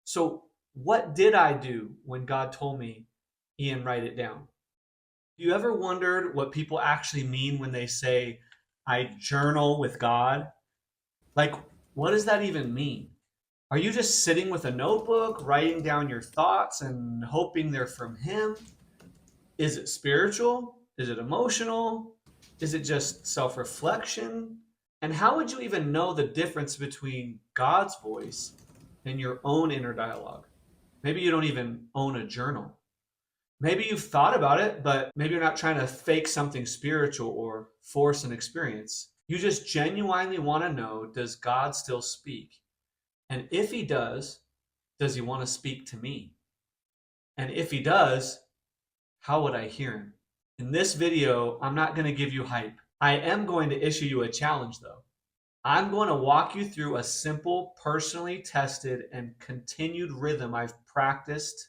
So, what did I do when God told me, Ian, write it down? You ever wondered what people actually mean when they say, I journal with God? Like, what does that even mean? Are you just sitting with a notebook, writing down your thoughts and hoping they're from Him? Is it spiritual? Is it emotional? Is it just self reflection? And how would you even know the difference between God's voice and your own inner dialogue? Maybe you don't even own a journal. Maybe you've thought about it, but maybe you're not trying to fake something spiritual or force an experience. You just genuinely want to know, does God still speak? And if He does He want to speak to me? And if He does, how would I hear Him? In this video, I'm not going to give you hype. I am going to issue you a challenge though. I'm going to walk you through a simple, personally tested, and continued rhythm I've practiced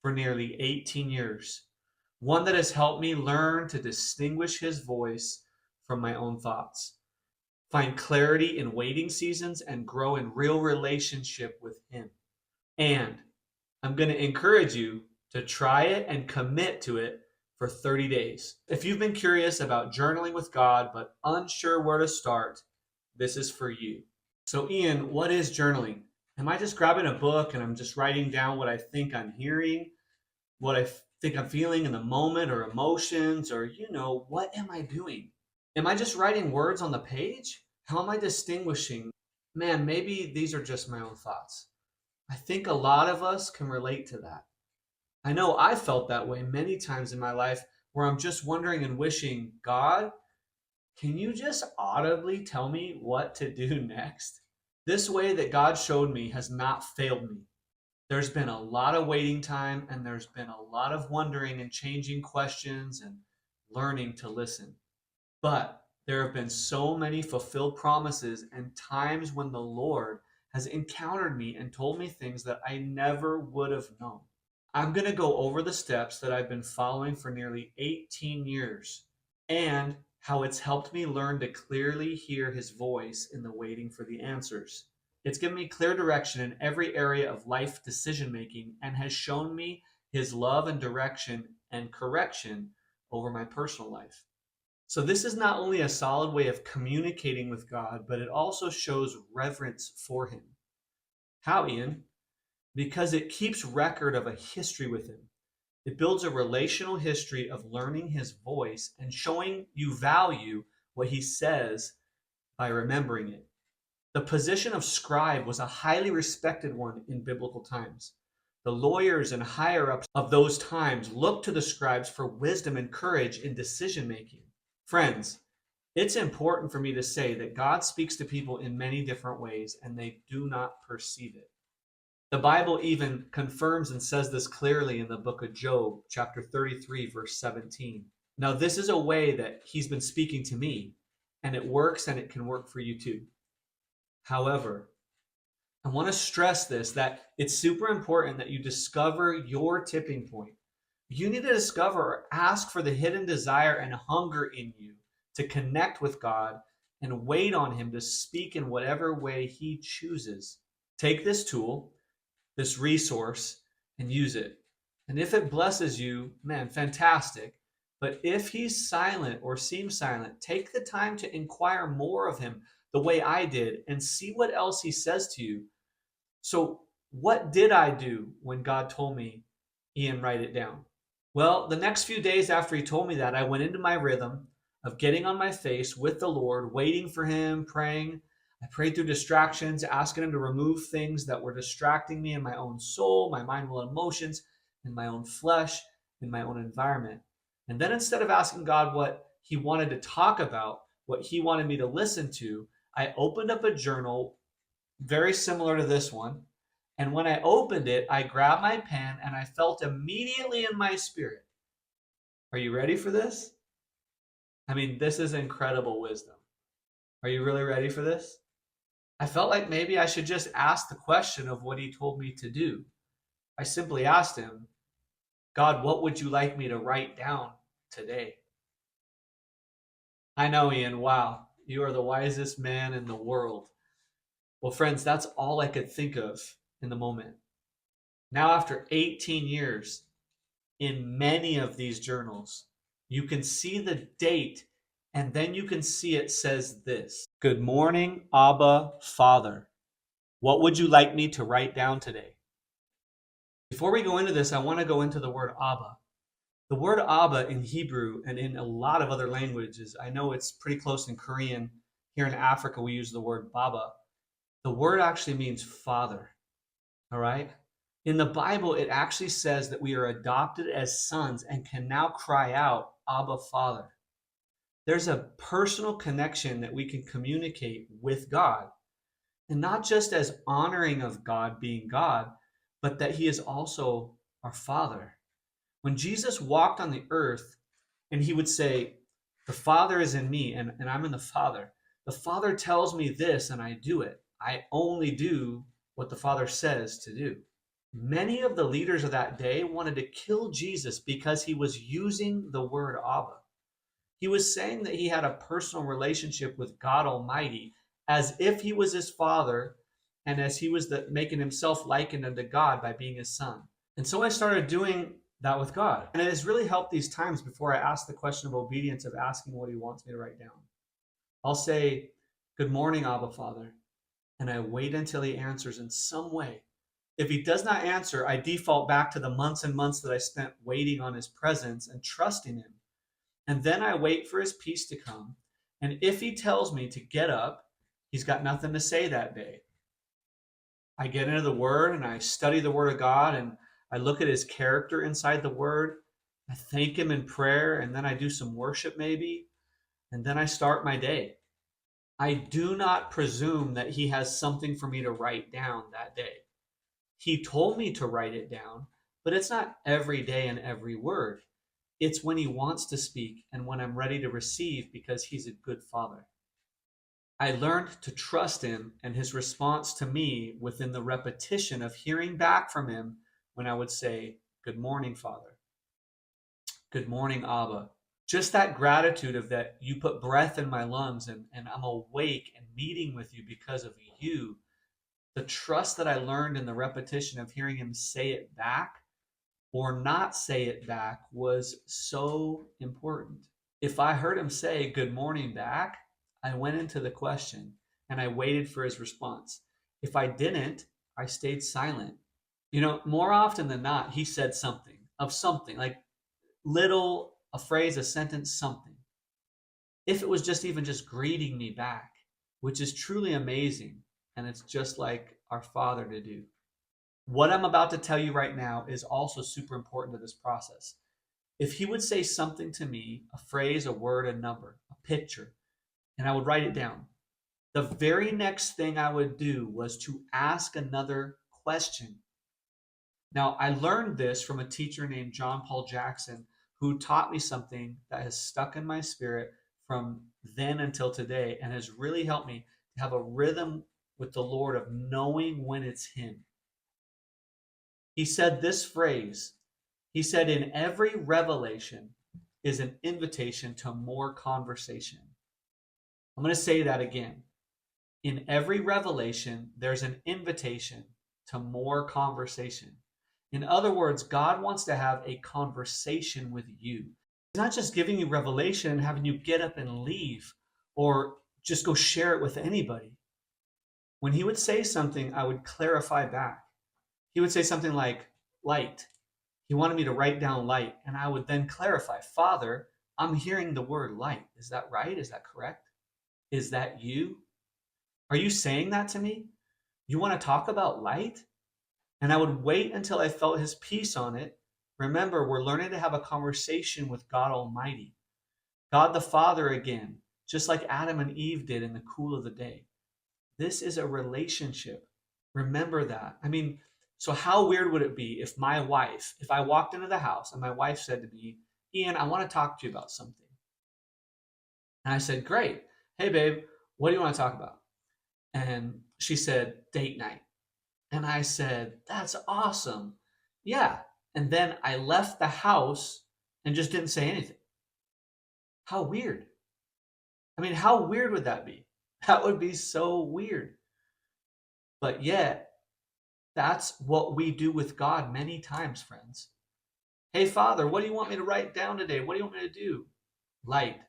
for nearly 18 years. One that has helped me learn to distinguish His voice from my own thoughts, find clarity in waiting seasons, and grow in real relationship with Him. And I'm going to encourage you to try it and commit to it for 30 days. If you've been curious about journaling with God but unsure where to start, this is for you. So, Ian, what is journaling? Am I just grabbing a book and I'm just writing down what I think I'm hearing, what I think I'm feeling in the moment, or emotions, or, what am I doing? Am I just writing words on the page? How am I distinguishing? Man, maybe these are just my own thoughts. I think a lot of us can relate to that. I know I felt that way many times in my life where I'm just wondering and wishing, God, can you just audibly tell me what to do next? This way that God showed me has not failed me. There's been a lot of waiting time, and there's been a lot of wondering and changing questions and learning to listen. But there have been so many fulfilled promises and times when the Lord has encountered me and told me things that I never would have known. I'm going to go over the steps that I've been following for nearly 18 years and how it's helped me learn to clearly hear His voice in the waiting for the answers. It's given me clear direction in every area of life decision making and has shown me His love and direction and correction over my personal life. So, this is not only a solid way of communicating with God, but it also shows reverence for Him. How, Ian? Because it keeps record of a history with Him. It builds a relational history of learning His voice and showing you value what He says by remembering it. The position of scribe was a highly respected one in biblical times. The lawyers and higher ups of those times looked to the scribes for wisdom and courage in decision making. Friends, it's important for me to say that God speaks to people in many different ways and they do not perceive it. The Bible even confirms and says this clearly in the book of Job, chapter 33, verse 17. Now, this is a way that He's been speaking to me, and it works and it can work for you too. However, I want to stress this, that it's super important that you discover your tipping point. You need to discover or ask for the hidden desire and hunger in you to connect with God and wait on Him to speak in whatever way He chooses. Take this tool, this resource, and use it. And if it blesses you, man, fantastic. But if He's silent or seems silent, take the time to inquire more of Him the way I did and see what else He says to you. So, what did I do when God told me, Ian, write it down? Well, the next few days after He told me that, I went into my rhythm of getting on my face with the Lord, waiting for Him, praying. I prayed through distractions, asking Him to remove things that were distracting me in my own soul, my mind, will, emotions, in my own flesh, in my own environment. And then instead of asking God what He wanted to talk about, what He wanted me to listen to, I opened up a journal very similar to this one. And when I opened it, I grabbed my pen and I felt immediately in my spirit. Are you ready for this? I mean, this is incredible wisdom. Are you really ready for this? I felt like maybe I should just ask the question of what He told me to do. I simply asked Him, God, what would you like me to write down today? I know, Ian, wow, you are the wisest man in the world. Well, friends, that's all I could think of. in the moment. Now, after 18 years, in many of these journals, you can see the date, and then you can see it says this: Good morning, Abba Father. What would you like me to write down today? Before we go into this, I want to go into the word Abba. The word Abba in Hebrew and in a lot of other languages, I know it's pretty close in Korean. Here in Africa, we use the word Baba. The word actually means father. All right? In the Bible, it actually says that we are adopted as sons and can now cry out, Abba Father. There's a personal connection that we can communicate with God. And not just as honoring of God being God, but that he is also our Father. When Jesus walked on the earth and he would say, the Father is in me and I'm in the Father tells me this and I do it. I only do what the Father says to do. Many of the leaders of that day wanted to kill Jesus because he was using the word Abba. He was saying that he had a personal relationship with God Almighty as if he was his father and as he was making himself likened unto God by being his son. And so I started doing that with God. And it has really helped these times before I ask the question of obedience of asking what he wants me to write down. I'll say, Good morning, Abba Father. And I wait until he answers in some way. If he does not answer, I default back to the months and months that I spent waiting on his presence and trusting him. And then I wait for his peace to come. And if he tells me to get up, he's got nothing to say that day. I get into the word and I study the word of God and I look at his character inside the word. I thank him in prayer and then I do some worship maybe. And then I start my day. I do not presume that he has something for me to write down that day. He told me to write it down, but it's not every day and every word. It's when he wants to speak and when I'm ready to receive because he's a good father. I learned to trust him and his response to me within the repetition of hearing back from him when I would say, Good morning, Father. Good morning, Abba. Just that gratitude of that you put breath in my lungs and I'm awake and meeting with you because of you. The trust that I learned in the repetition of hearing him say it back or not say it back was so important. If I heard him say good morning back, I went into the question and I waited for his response. If I didn't, I stayed silent. More often than not, he said something like a phrase, a sentence, something. If it was just greeting me back, which is truly amazing, and it's just like our Father to do. What I'm about to tell you right now is also super important to this process. If he would say something to me, a phrase, a word, a number, a picture, and I would write it down, the very next thing I would do was to ask another question. Now, I learned this from a teacher named John Paul Jackson, who taught me something that has stuck in my spirit from then until today and has really helped me to have a rhythm with the Lord of knowing when it's him. He said this phrase. He said, in every revelation is an invitation to more conversation. I'm going to say that again. In every revelation, there's an invitation to more conversation. In other words, God wants to have a conversation with you. He's not just giving you revelation and having you get up and leave or just go share it with anybody. When he would say something, I would clarify back. He would say something like light. He wanted me to write down light, and I would then clarify, Father, I'm hearing the word light. Is that right? Is that correct? Is that you? Are you saying that to me? You want to talk about light? And I would wait until I felt his peace on it. Remember, we're learning to have a conversation with God Almighty. God the Father again, just like Adam and Eve did in the cool of the day. This is a relationship. Remember that. So how weird would it be if I walked into the house and my wife said to me, Ian, I want to talk to you about something. And I said, great. Hey, babe, what do you want to talk about? And she said, date night. And I said, that's awesome. Yeah. And then I left the house and just didn't say anything. How weird. How weird would that be? That would be so weird. But yet, That's what we do with God many times, friends. Hey, Father, what do you want me to write down today? What do you want me to do? Light.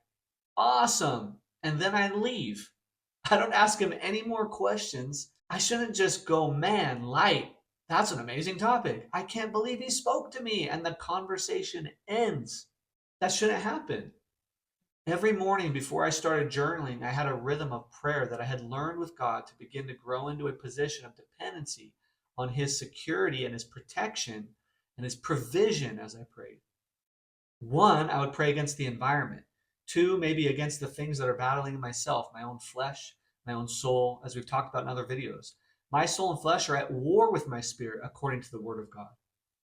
Awesome. And then I leave. I don't ask him any more questions. I shouldn't just go, man, light. That's an amazing topic. I can't believe he spoke to me. And the conversation ends. That shouldn't happen. Every morning before I started journaling, I had a rhythm of prayer that I had learned with God to begin to grow into a position of dependency on his security and his protection and his provision as I prayed. One, I would pray against the environment. Two, maybe against the things that are battling in myself, my own flesh, my own soul, as we've talked about in other videos. My soul and flesh are at war with my spirit according to the word of God.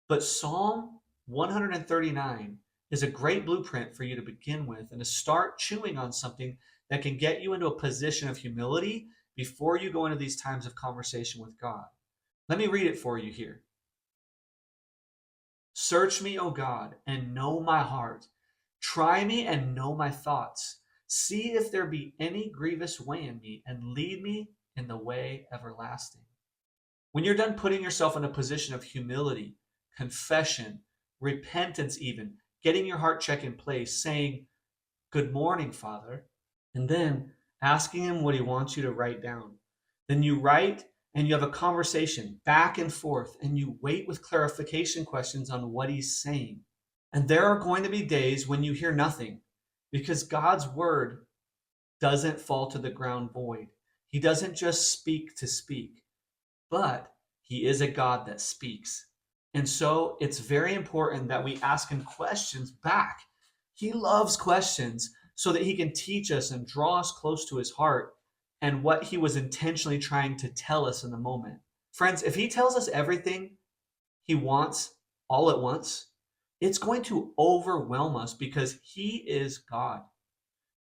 But Psalm 139 is a great blueprint for you to begin with and to start chewing on something that can get you into a position of humility before you go into these times of conversation with God. Let me read it for you here. Search me, O God, and know my heart. Try me and know my thoughts. See if there be any grievous way in me, and lead me in the way everlasting. When you're done putting yourself in a position of humility, confession, repentance even, getting your heart check in place, saying, good morning, Father, and then asking him what he wants you to write down. Then you write and you have a conversation back and forth, and you wait with clarification questions on what he's saying. And there are going to be days when you hear nothing, because God's word doesn't fall to the ground void. He doesn't just speak to speak, but he is a God that speaks. And so it's very important that we ask him questions back. He loves questions so that he can teach us and draw us close to his heart and what he was intentionally trying to tell us in the moment. Friends, if he tells us everything he wants all at once, it's going to overwhelm us because he is God.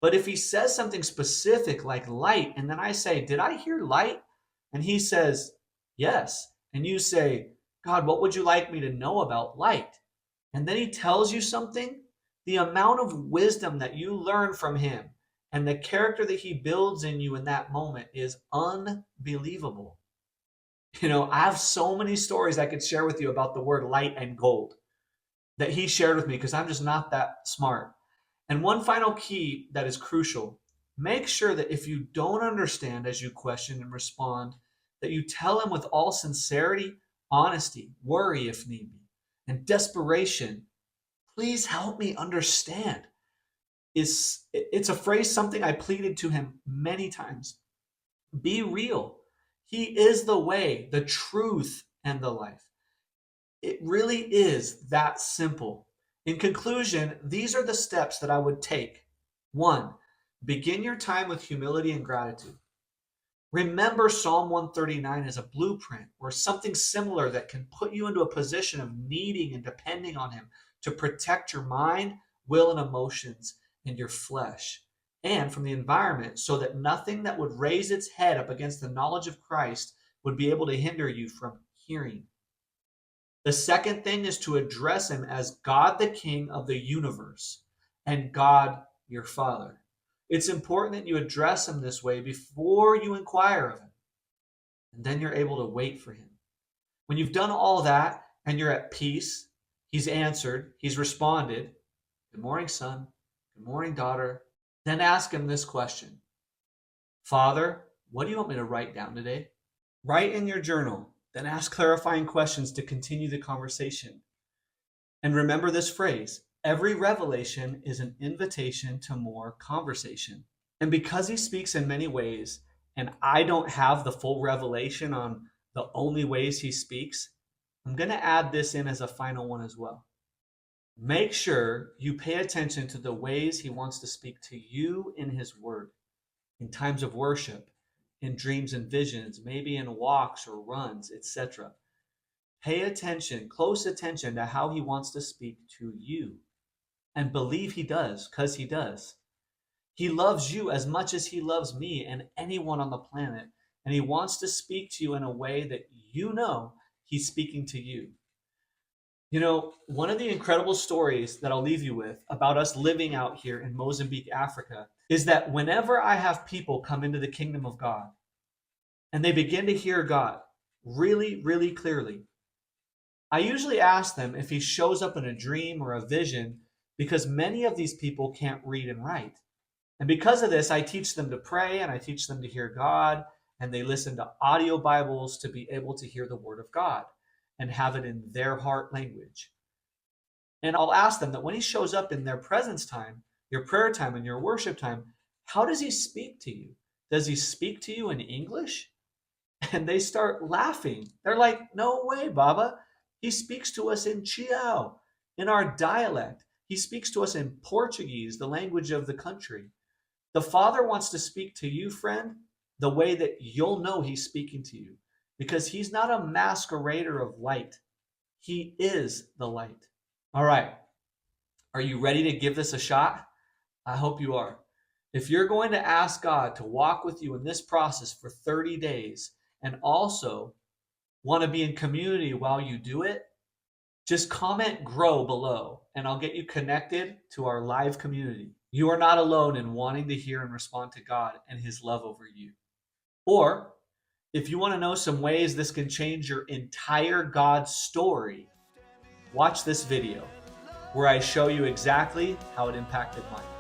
But if he says something specific like light, and then I say, did I hear light? And he says, yes. And you say, God, what would you like me to know about light? And then he tells you something, the amount of wisdom that you learn from him and the character that he builds in you in that moment is unbelievable. You know, I have so many stories I could share with you about the word light and gold that he shared with me because I'm just not that smart. And one final key that is crucial, make sure that if you don't understand as you question and respond, that you tell him with all sincerity, honesty, worry if need be, and desperation, please help me understand. It's a phrase, something I pleaded to him many times. Be real. He is the way, the truth, and the life. It really is that simple. In conclusion, these are the steps that I would take. 1, begin your time with humility and gratitude. Remember Psalm 139 as a blueprint or something similar that can put you into a position of needing and depending on him to protect your mind, will, and emotions and your flesh and from the environment so that nothing that would raise its head up against the knowledge of Christ would be able to hinder you from hearing. The second thing is to address him as God, the King of the universe, and God, your Father. It's important that you address him this way before you inquire of him. And then you're able to wait for him. When you've done all that and you're at peace, he's answered, he's responded, good morning, son. Good morning, daughter. Then ask him this question. Father, what do you want me to write down today? Write in your journal. Then ask clarifying questions to continue the conversation. And remember this phrase, every revelation is an invitation to more conversation. And because he speaks in many ways, and I don't have the full revelation on the only ways he speaks, I'm going to add this in as a final one as well. Make sure you pay attention to the ways he wants to speak to you in his word, in times of worship, in dreams and visions, maybe in walks or runs, etc. Pay attention, close attention to how he wants to speak to you. And believe he does, because he does. He loves you as much as he loves me and anyone on the planet. And he wants to speak to you in a way that you know he's speaking to you. You know, one of the incredible stories that I'll leave you with about us living out here in Mozambique, Africa, is that whenever I have people come into the kingdom of God and they begin to hear God, really, really clearly. I usually ask them if he shows up in a dream or a vision because many of these people can't read and write. And because of this, I teach them to pray and I teach them to hear God, and they listen to audio Bibles to be able to hear the Word of God and have it in their heart language. And I'll ask them that when he shows up in their presence time, your prayer time and your worship time, how does he speak to you? Does he speak to you in English? And they start laughing. They're like, no way, Baba. He speaks to us in Chiao, in our dialect. He speaks to us in Portuguese, the language of the country. The Father wants to speak to you, friend, the way that you'll know he's speaking to you, because he's not a masquerader of light. He is the light. All right. Are you ready to give this a shot? I hope you are. If you're going to ask God to walk with you in this process for 30 days and also want to be in community while you do it, just comment grow below and I'll get you connected to our live community. You are not alone in wanting to hear and respond to God and his love over you. Or if you want to know some ways this can change your entire God story, watch this video where I show you exactly how it impacted mine.